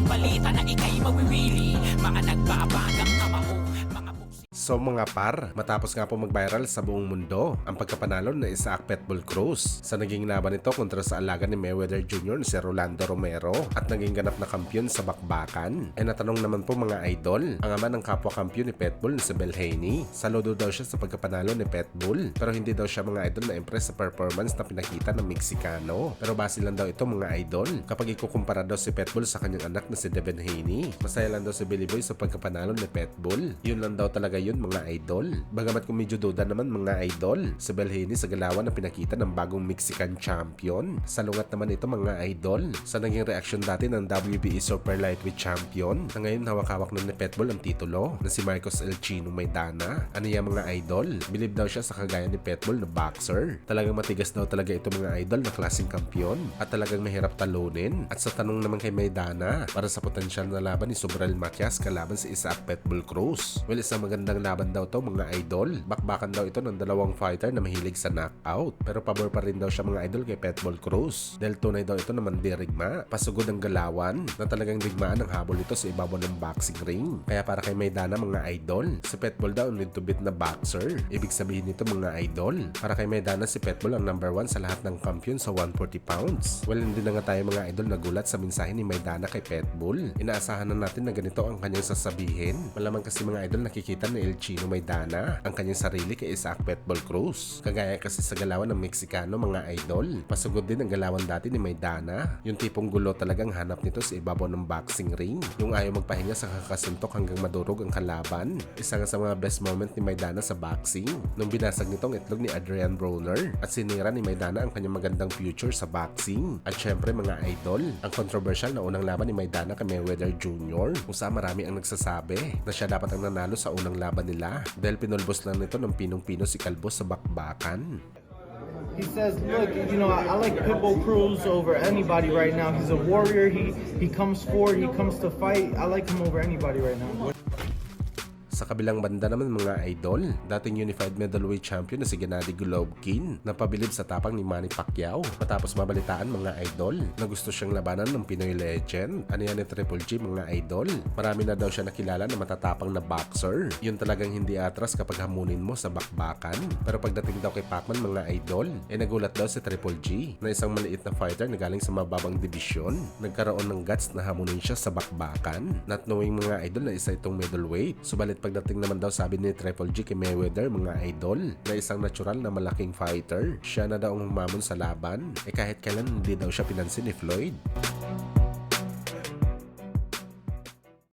balita na ika'y mawiwili. Mga nagbabagang kamao, mga buksi. So mga par, matapos nga po mag-viral sa buong mundo ang pagkapanalo ni Isaac Pitbull Cruz sa naging laban nito kontra sa alaga ni Mayweather Jr. na si Rolando Romero at naging ganap na kampiyon sa bakbakan. E natanong naman po mga idol, ang ama ng kapwa kampiyon ni Pitbull na si Bel Haney. Saludo daw siya sa pagkapanalo ni Pitbull, pero hindi daw siya mga idol na impress sa performance na pinakita ng Meksikano. Pero base lang daw ito mga idol kapag ikukumpara daw si Pitbull sa kanyang anak na si Devin Haney. Masaya lang daw si Billy Boy sa pagkapanalo ni Pitbull. Yun lang daw talaga yun mga idol. Bagamat kung medyo duda naman mga idol, si Bel Haney sa galawan na pinakita ng bagong Mexican champion. Salungat naman ito mga idol sa naging reaksyon dati ng WBE Super Lightweight Champion na ngayon hawak-hawak na ni Pitbull ang titulo na si Marcos El Chino Maidana. Ano yan mga idol? Bilib daw siya sa kagaya ni Pitbull na boxer. Talagang matigas daw talaga ito mga idol na klaseng kampiyon at talagang mahirap talunin. At sa tanong naman kay Maidana para sa potensyal na laban ni Subriel Matias kalaban si Isaac Pitbull Cruz. Well, isang magandang laban daw to mga idol. Bakbakan daw ito ng dalawang fighter na mahilig sa knockout. Pero pabor pa rin daw siya mga idol kay Pitbull Cruz. Dahil tunay daw ito na mandirigma. Pasugod ang galawan na talagang digmaan ang habol ito sa ibabaw ng boxing ring. Kaya para kay Maidana mga idol, si Pitbull daw ang lead to beat na boxer. Ibig sabihin nito mga idol, para kay Maidana si Pitbull ang number 1 sa lahat ng kampiyon sa 140 pounds. Well, hindi na nga tayo mga idol nagulat sa mensahe ni Maidana kay Pitbull. Inaasahan na natin na ganito ang kanyang sasabihin. Malamang kasi mga idol nakikita ni El Chino Maidana ang kanyang sarili kay Isaac Pitbull Cruz. Kagaya kasi sa galawan ng Meksikano mga idol. Pasugod din ang galawan dati ni Maidana. Yung tipong gulo talagang hanap nito sa ibabaw ng boxing ring. Yung ayaw magpahinga sa kakasuntok hanggang madurog ang kalaban. Isa nga sa mga best moment ni Maidana sa boxing nung binasag nitong itlog ni Adrian Broner at sinira ni Maidana ang kanyang magandang future sa boxing. At syempre mga idol, ang controversial na unang laban ni Maidana kay Mayweather Jr. kung saan marami ang nagsasabi na siya dapat ang nanalo sa unang laban nila dahil pinulbos lang nito ng pinong-pino si Kalbo sa bakbakan. He says, look, you know, I like Pitbull Cruz over anybody right now. He's a warrior. He comes forward. He comes to fight. I like him over anybody right now. Sa kabilang banda naman mga idol, dating unified middleweight champion na si Gennady Golovkin na pabilib sa tapang ni Manny Pacquiao matapos mabalitaan mga idol na gusto siyang labanan ng Pinoy legend. Ano yan ni Triple G mga idol? Marami na daw siya nakilala na matatapang na boxer. Yun talagang hindi atras kapag hamunin mo sa bakbakan. Pero pagdating daw kay Pacman mga idol, nagulat daw si Triple G na isang maliit na fighter na galing sa mababang dibisyon nagkaroon ng guts na hamunin siya sa bakbakan. Not knowing mga idol na isa itong middleweight. Subalit pagdating naman daw sabi ni Triple G kay Mayweather mga idol na isang natural na malaking fighter, siya na daw ang humamon sa laban kahit kailan hindi daw siya pinansin ni Floyd.